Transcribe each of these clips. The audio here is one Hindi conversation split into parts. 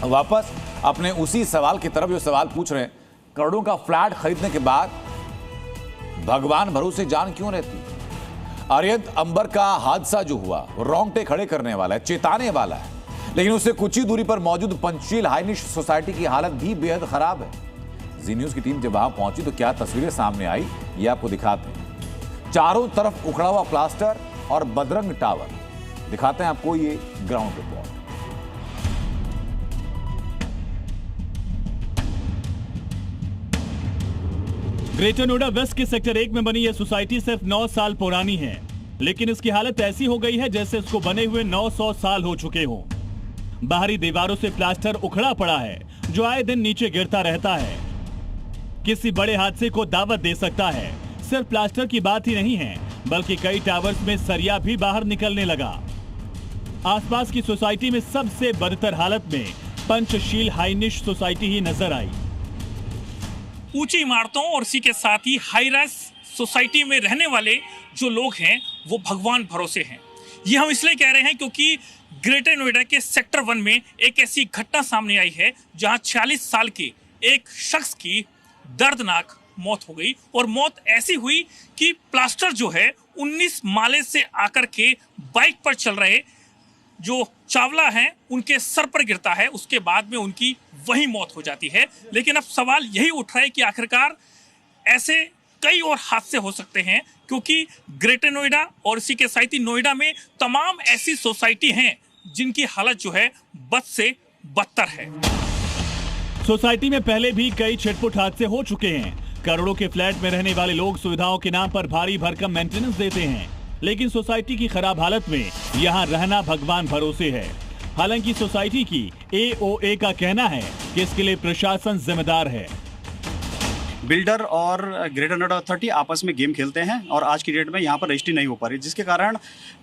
वापस अपने उसी सवाल की तरफ जो सवाल पूछ रहे हैं, करोड़ों का फ्लैट खरीदने के बाद भगवान भरोसे जान क्यों रहती? अरियंत अंबर का हादसा जो हुआ रोंगटे खड़े करने वाला है, चेताने वाला है, लेकिन उससे कुछ ही दूरी पर मौजूद पंचशील हाइनिश सोसाइटी की हालत भी बेहद खराब है। जी न्यूज की टीम जब वहां पहुंची तो क्या तस्वीरें सामने आई ये आपको दिखाते हैं। चारों तरफ उखड़ा हुआ प्लास्टर और बदरंग टावर। दिखाते हैं आपको ये ground report. Greater Noida West के सेक्टर 1 में बनी यह सोसाइटी सिर्फ 9 साल पुरानी है, लेकिन इसकी हालत ऐसी हो गई है जैसे इसको बने हुए 900 साल हो चुके हों। बाहरी दीवारों से प्लास्टर उखड़ा पड़ा है जो आए दिन नीचे गिरता रहता है, किसी बड़े हादसे को दावत दे सकता है। सिर्फ प्लास्टर की बात ही नहीं है, बल्कि कई टावर्स में सरिया भी बाहर निकलने लगा। आसपास की सोसाइटी में सबसे बदतर हालत में पंचशील हाइनिश सोसाइटी ही नजर आई। ऊंची इमारतों और इसी के साथ ही हाई राइज सोसाइटी में रहने वाले जो लोग हैं वो भगवान भरोसे हैं। ये हम इसलिए कह रहे हैं क्योंकि ग्रेटर नोएडा के सेक्टर 1 में एक ऐसी घटना सामने आई है जहां 40 साल के एक शख्स की दर्दनाक मौत हो गई, और मौत ऐसी हुई कि प्लास्टर जो है 19 माले से आकर के बाइक पर चल रहे जो चावला हैं उनके सर पर गिरता है। उसके बाद में उनकी वही मौत हो जाती है। लेकिन अब सवाल यही उठ रहा है कि आखिरकार ऐसे कई और हादसे हो सकते हैं, क्योंकि ग्रेटर नोएडा और इसी के साथ ही नोएडा में तमाम ऐसी सोसाइटी हैं जिनकी हालत जो है बद से बदतर है। सोसाइटी में पहले भी कई छिटपुट हादसे हो चुके हैं। करोड़ों के फ्लैट में रहने वाले लोग सुविधाओं के नाम पर भारी भरकम मेंटेनेंस देते हैं, लेकिन सोसाइटी की खराब हालत में यहाँ रहना भगवान भरोसे है। हालांकि सोसाइटी की AOA का कहना है कि इसके लिए प्रशासन जिम्मेदार है। बिल्डर और ग्रेटर नोएडा अथॉरिटी आपस में गेम खेलते हैं और आज की डेट में यहाँ पर रजिस्ट्री नहीं हो पा रही, जिसके कारण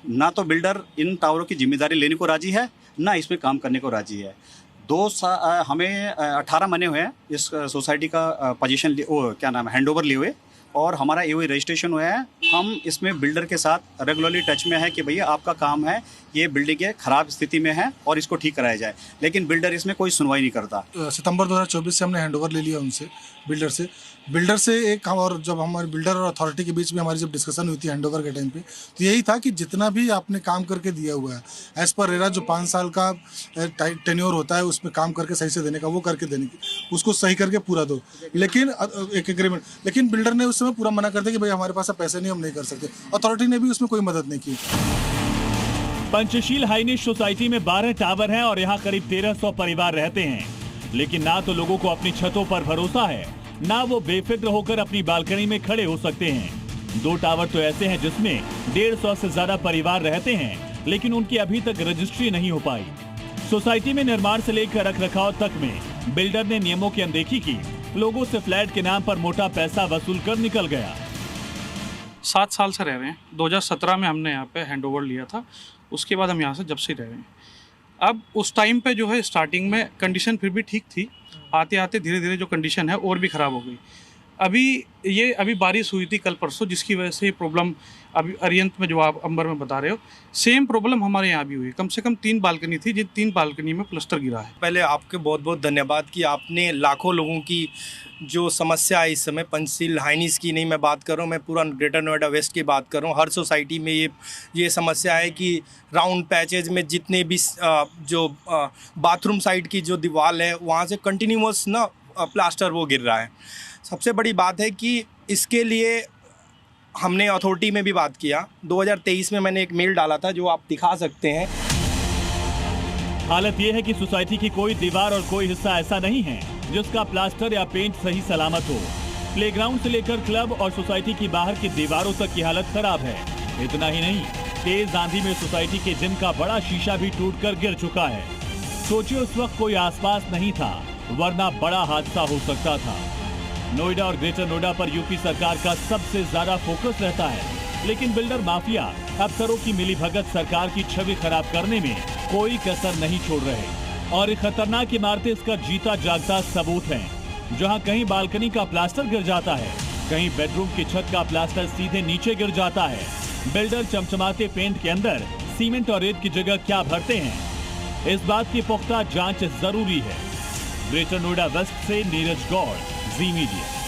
ना तो बिल्डर इन टावरों की जिम्मेदारी लेने को राजी है, ना इसमें काम करने को राजी है। हमें 18 महीने हुए हैं इस सोसाइटी का पोजीशन क्या नाम है हैंडओवर लिए हुए, और हमारा AOA रजिस्ट्रेशन हुआ है। हम इसमें बिल्डर के साथ रेगुलरली टच में है कि भैया आपका काम है, ये बिल्डिंग खराब स्थिति में है और इसको ठीक कराया जाए, लेकिन बिल्डर इसमें कोई सुनवाई नहीं करता। सितंबर 2024 से हमने हैंडओवर ले लिया उनसे, बिल्डर से एक हम, और जब हमारे बिल्डर और अथॉरिटी के बीच में हमारी जब डिस्कशन हुई थी हैंडओवर के टाइम पे, तो यही था कि जितना भी आपने काम करके दिया हुआ है एज पर रेरा जो 5 साल का टेन्योर होता है उसमें काम करके सही से देने का, वो करके देने की, उसको सही करके पूरा दो। लेकिन एक एग्रीमेंट, लेकिन बिल्डर ने उस समय पूरा मना कर दिया कि भाई हमारे पास पैसे नहीं, हम नहीं कर सकते। अथॉरिटी ने भी उसमें कोई मदद नहीं की। पंचशील हाइनिश सोसाइटी में 12 टावर हैं और यहाँ करीब 1300 परिवार रहते हैं, लेकिन ना तो लोगों को अपनी छतों पर भरोसा है, ना वो बेफिक्र होकर अपनी बालकनी में खड़े हो सकते हैं। 2 टावर तो ऐसे हैं जिसमें 150 से ज्यादा परिवार रहते हैं, लेकिन उनकी अभी तक रजिस्ट्री नहीं हो पाई। सोसाइटी में निर्माण से लेकर रखरखाव तक में बिल्डर ने नियमों की अनदेखी की, लोगों से फ्लैट के नाम पर मोटा पैसा वसूल कर निकल गया। 7 साल से रह रहे हैं। 2017 में हमने यहाँ पे हैंडओवर लिया था, उसके बाद हम यहाँ से जब से रह रहे हैं। अब उस टाइम पे जो है स्टार्टिंग में कंडीशन फिर भी ठीक थी, आते आते धीरे धीरे जो कंडीशन है और भी ख़राब हो गई। अभी बारिश हुई थी कल परसों, जिसकी वजह से प्रॉब्लम अभी अरियंत में जो आप अंबर में बता रहे हो, सेम प्रॉब्लम हमारे यहाँ भी हुई। कम से कम 3 बालकनी थी, जिन 3 बालकनी में प्लास्टर गिरा है। पहले आपके बहुत बहुत धन्यवाद कि आपने लाखों लोगों की जो समस्या है इस समय, पंचशील हाइनिश की नहीं मैं बात कर रहा हूँ, मैं पूरा ग्रेटर नोएडा वेस्ट की बात कर रहा हूँ। हर सोसाइटी में ये समस्या है कि राउंड पैचेज में जितने भी जो बाथरूम साइड की जो दीवार है वहाँ से कंटिन्यूअस ना प्लास्टर वो गिर रहा है। सबसे बड़ी बात है कि इसके लिए हमने अथॉरिटी में भी बात किया। 2023 में मैंने एक मेल डाला था जो आप दिखा सकते हैं। हालत ये है कि सोसाइटी की कोई दीवार और कोई हिस्सा ऐसा नहीं है जिसका प्लास्टर या पेंट सही सलामत हो। प्लेग्राउंड से लेकर क्लब और सोसाइटी की बाहर की दीवारों तक की हालत खराब है। इतना ही नहीं, तेज आंधी में सोसाइटी के जिम का बड़ा शीशा भी टूटकर गिर चुका है। सोचिए उस वक्त कोई आसपास नहीं था, वरना बड़ा हादसा हो सकता था। नोएडा और ग्रेटर नोएडा पर यूपी सरकार का सबसे ज्यादा फोकस रहता है, लेकिन बिल्डर माफिया अफसरों की मिलीभगत सरकार की छवि खराब करने में कोई कसर नहीं छोड़ रहे। और ये खतरनाक इमारतें इसका जीता जागता सबूत हैं। जहां कहीं बालकनी का प्लास्टर गिर जाता है, कहीं बेडरूम की छत का प्लास्टर सीधे नीचे गिर जाता है। बिल्डर चमचमाते पेंट के अंदर सीमेंट और रेत की जगह क्या भरते हैं? इस बात की पुख्ता जांच जरूरी है। ग्रेटर नोएडा वेस्ट से नीरज गौड़, जी मीडिया।